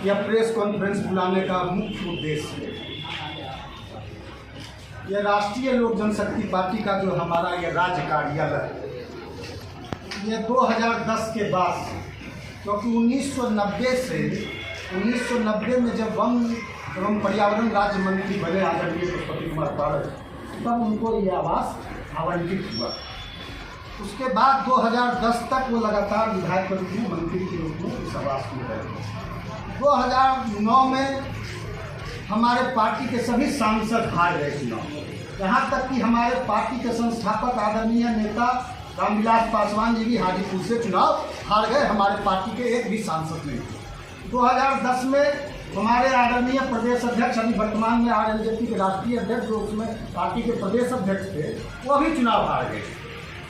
यह press conference बुलाने का मुख्य उद्देश्य है। यह राष्ट्रीय लोक जनशक्ति पार्टी का जो हमारा यह राज्य कार्यालय है, यह 2010 के बाद, क्योंकि 1990 में जब वन एवं पर्यावरण राज्य मंत्री बने आदरणीय पुष्पति कुमार पारस, तब उनको ये आवास आवंटित हुआ। उसके बाद 2010 तक वो लगातार विधायक के रूप में, मंत्री के रूप में इस आवास में रहे। 2009 में हमारे पार्टी के सभी सांसद हार गए चुनाव, यहाँ तक कि हमारे पार्टी के संस्थापक आदरणीय नेता रामविलास पासवान जी भी हाजीपुर से चुनाव हार गए। हमारे पार्टी के एक भी सांसद नहीं थे। 2010 में हमारे आदरणीय प्रदेश अध्यक्ष, अभी वर्तमान में आरएलजेपी के राष्ट्रीय अध्यक्ष, जो उसमें पार्टी के प्रदेश अध्यक्ष थे, वो भी चुनाव हार गए।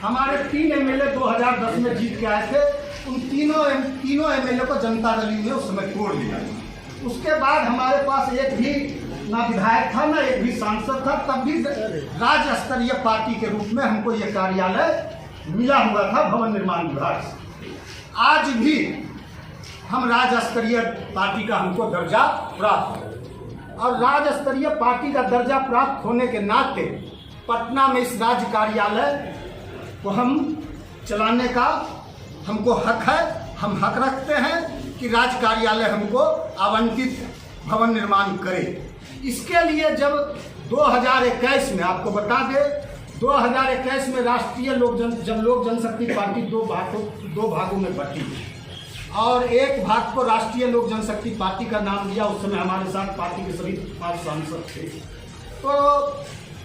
हमारे 3 एमएलए 2010 में जीत के आए थे। उन तीनों एमएलए को जनता दल ने उस समय तोड़ दिया। उसके बाद हमारे पास एक भी ना विधायक था, ना एक भी सांसद था। तब भी राज्य स्तरीय पार्टी के रूप में हमको ये कार्यालय मिला हुआ था भवन निर्माण विभाग से। आज भी हम राज्य स्तरीय पार्टी का हमको दर्जा प्राप्त है, और राज्य स्तरीय पार्टी का दर्जा प्राप्त होने के नाते पटना में इस राज्य कार्यालय को हम चलाने का हमको हक है। हम हक रखते हैं कि राज्य कार्यालय हमको आवंटित भवन निर्माण करे। इसके लिए जब 2021 में, आपको बता दें, 2021 में राष्ट्रीय लोक जनशक्ति पार्टी दो भागों में बटी, और एक भाग को राष्ट्रीय लोक जनशक्ति पार्टी का नाम दिया। उस समय हमारे साथ पार्टी के सभी 5 सांसद थे। तो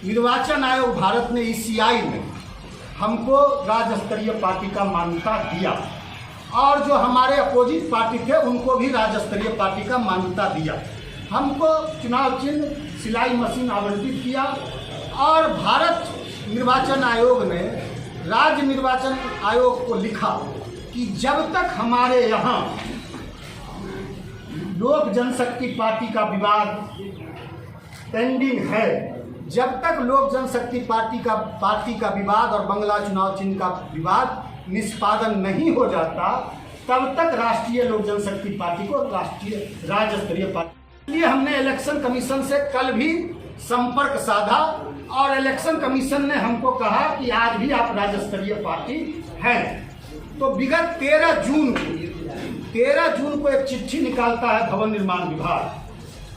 निर्वाचन आयोग भारत ने ECI में हमको राज्य स्तरीय पार्टी का मान्यता दिया, और जो हमारे अपोजिट पार्टी थे उनको भी राज्य स्तरीय पार्टी का मान्यता दिया। हमको चुनाव चिन्ह सिलाई मशीन आवंटित किया, और भारत निर्वाचन आयोग ने राज्य निर्वाचन आयोग को लिखा कि जब तक हमारे यहाँ लोक जनशक्ति पार्टी का विवाद पेंडिंग है, जब तक लोक जनशक्ति पार्टी का विवाद और बंगला चुनाव चिन्ह का विवाद निष्पादन नहीं हो जाता, तब तक राष्ट्रीय लोक जनशक्ति पार्टी को राज्य स्तरीय पार्टी। इसलिए हमने इलेक्शन कमीशन से कल भी संपर्क साधा, और इलेक्शन कमीशन ने हमको कहा कि आज भी आप राज्य स्तरीय पार्टी हैं। तो विगत 13 जून को एक चिट्ठी निकालता है भवन निर्माण विभाग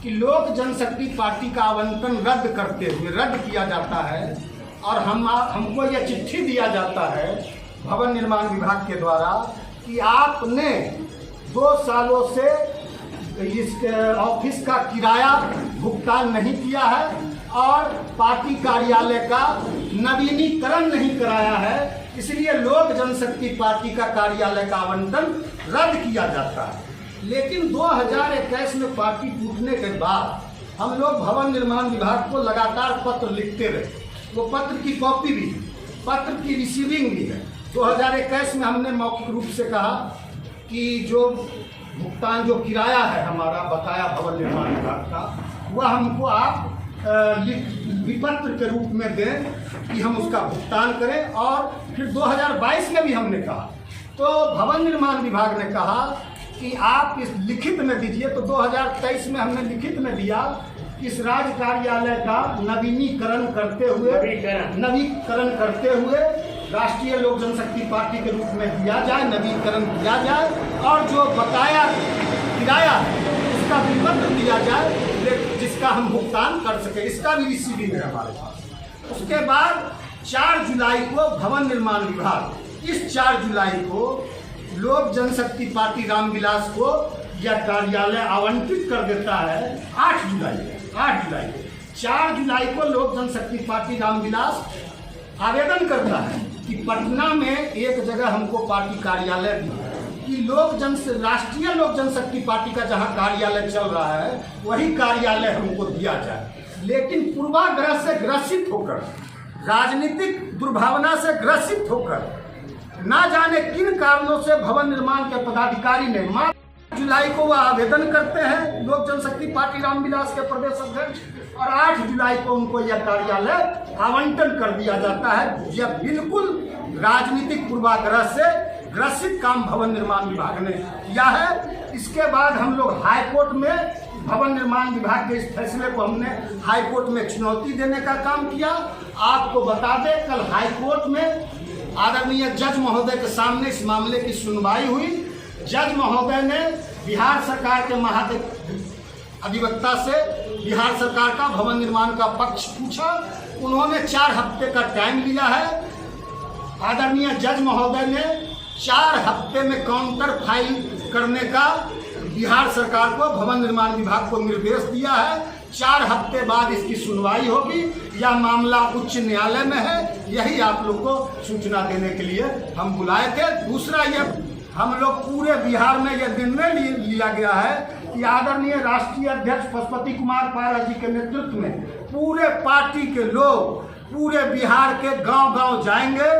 कि लोक जनशक्ति पार्टी का आवंटन रद्द किया जाता है, और हमको यह चिट्ठी दिया जाता है भवन निर्माण विभाग के द्वारा कि आपने 2 सालों से इस ऑफिस का किराया भुगतान नहीं किया है, और पार्टी कार्यालय का नवीनीकरण नहीं कराया है, इसलिए लोक जनशक्ति पार्टी का कार्यालय का आवंटन रद्द किया जाता है। लेकिन 2021 में पार्टी टूटने के बाद हम लोग भवन निर्माण विभाग को लगातार पत्र लिखते रहे। वो पत्र की कॉपी भी, पत्र की रिसीविंग भी है। 2021 में हमने मौखिक रूप से कहा कि जो भुगतान, जो किराया है हमारा बकाया भवन निर्माण विभाग का, वह हमको आप विपत्र के रूप में दें कि हम उसका भुगतान करें। और फिर 2022 में भी हमने कहा, तो भवन निर्माण विभाग ने कहा कि आप इस लिखित में दीजिए। तो 2023 में हमने लिखित में दिया, इस राज्य कार्यालय का नवीनीकरण करते हुए राष्ट्रीय लोक जनशक्ति पार्टी के रूप में दिया जाए, नवीनीकरण किया जाए, और जो बकाया किराया उसका विपत्र दिया जाए जिसका हम भुगतान कर सके। इसका भी रिसीविंग है हमारे पास। उसके बाद 4 जुलाई को भवन निर्माण विभाग, इस 4 जुलाई को लोक जनशक्ति पार्टी रामविलास को यह कार्यालय आवंटित कर देता है। 8 जुलाई 4 जुलाई को लोक जनशक्ति पार्टी रामविलास आवेदन करता है कि पटना में एक जगह हमको पार्टी कार्यालय दी, कि राष्ट्रीय लोक जनशक्ति पार्टी का जहां कार्यालय चल रहा है वही कार्यालय हमको दिया जाए। लेकिन पूर्वाग्रह से ग्रसित होकर, राजनीतिक दुर्भावना से ग्रसित होकर, ना जाने किन कारणों से भवन निर्माण के पदाधिकारी ने 8 जुलाई को वह आवेदन करते हैं लोक जनशक्ति पार्टी रामविलास के प्रदेश अध्यक्ष, और 8 जुलाई को उनको यह कार्यालय आवंटन कर दिया जाता है। यह बिल्कुल राजनीतिक पूर्वाग्रह से ग्रसित काम भवन निर्माण विभाग ने किया है। इसके बाद हम लोग हाई कोर्ट में भवन निर्माण विभाग के इस फैसले को हमने हाई कोर्ट में चुनौती देने का काम किया। आपको बता दें, कल हाई कोर्ट में आदरणीय जज महोदय के सामने इस मामले की सुनवाई हुई। जज महोदय ने बिहार सरकार के महाधिवक्ता से बिहार सरकार का भवन निर्माण का पक्ष पूछा। उन्होंने 4 हफ्ते का टाइम लिया है। आदरणीय जज महोदय ने 4 हफ्ते में काउंटर फाइल करने का बिहार सरकार को भवन निर्माण विभाग को निर्देश दिया है। 4 हफ्ते बाद इसकी सुनवाई होगी। यह मामला उच्च न्यायालय में है। यही आप लोग को सूचना देने के लिए हम बुलाए थे। दूसरा, यह हम लोग पूरे बिहार में यह निर्णय लिया गया है कि आदरणीय राष्ट्रीय अध्यक्ष पशुपति कुमार पारस जी के नेतृत्व में पूरे पार्टी के लोग पूरे बिहार के गांव-गांव जाएंगे,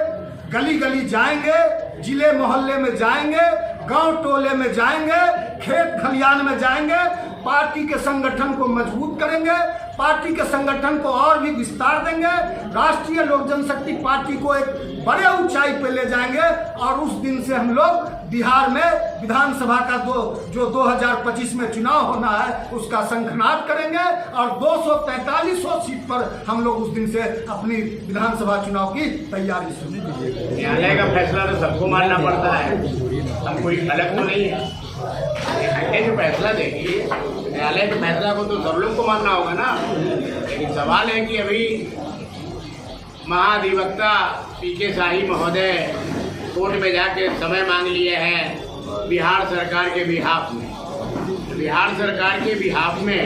गली-गली जाएंगे, जिले मोहल्ले में जाएंगे, गांव टोले में जाएंगे, खेत खलियान में जाएंगे, पार्टी के संगठन को मजबूत करेंगे, पार्टी के संगठन को और भी विस्तार देंगे, राष्ट्रीय लोक जनशक्ति पार्टी को एक बड़े ऊंचाई पे ले जाएंगे। और उस दिन से हम लोग बिहार में विधानसभा का जो 2025 में चुनाव होना है उसका शंखनाद करेंगे और 243 सीट पर हम लोग उस दिन से अपनी विधानसभा चुनाव की तैयारी शुरू करेंगे। न्यायालय का फैसला तो सबको मानना पड़ता है, हम कोई अलग तो नहीं है। न्यायालय जो फैसला देगी, न्यायालय के फैसला को तो सब लोग को मानना होगा ना। लेकिन सवाल है कि अभी महाधिवक्ता पीके शाही महोदय कोर्ट में जाके समय मांग लिए हैं बिहार सरकार के बिहाफ में। बिहार सरकार के बिहाफ में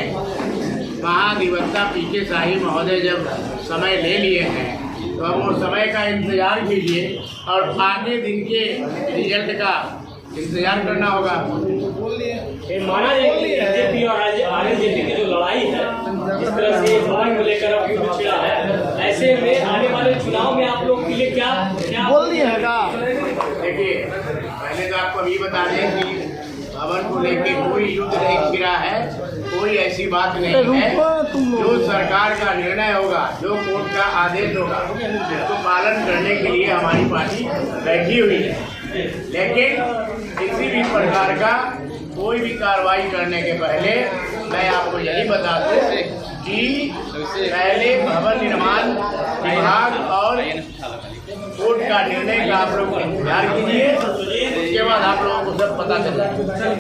महाधिवक्ता पीके शाही महोदय जब समय ले लिए हैं तो अब वो समय का इंतजार कीजिए और आगे दिन के रिजल्ट का इंतजार करना होगा। माना जाए कि बीजेपी और आरजेडी की जो लड़ाई है, जिस तरह से भवन को लेकर अब युद्ध छिड़ा है, ऐसे में आने वाले चुनाव में आप लोग के लिए क्या बोल दिया है का? देखिए, पहले तो आपको अभी बता दें कि भवन को लेकर कोई युद्ध नहीं छिड़ा है, कोई ऐसी बात नहीं है। जो सरकार का निर्णय होगा, जो कोर्ट का आदेश होगा, उसको पालन करने के लिए हमारी पार्टी बैठी हुई है। लेकिन किसी भी प्रकार का कोई भी कार्रवाई करने के पहले मैं आपको यही बता दूं कि पहले भवन निर्माण विभाग और कोर्ट का निर्णय का आप लोग इंतजार कीजिए, उसके बाद आप लोगों को सब पता चलेगा।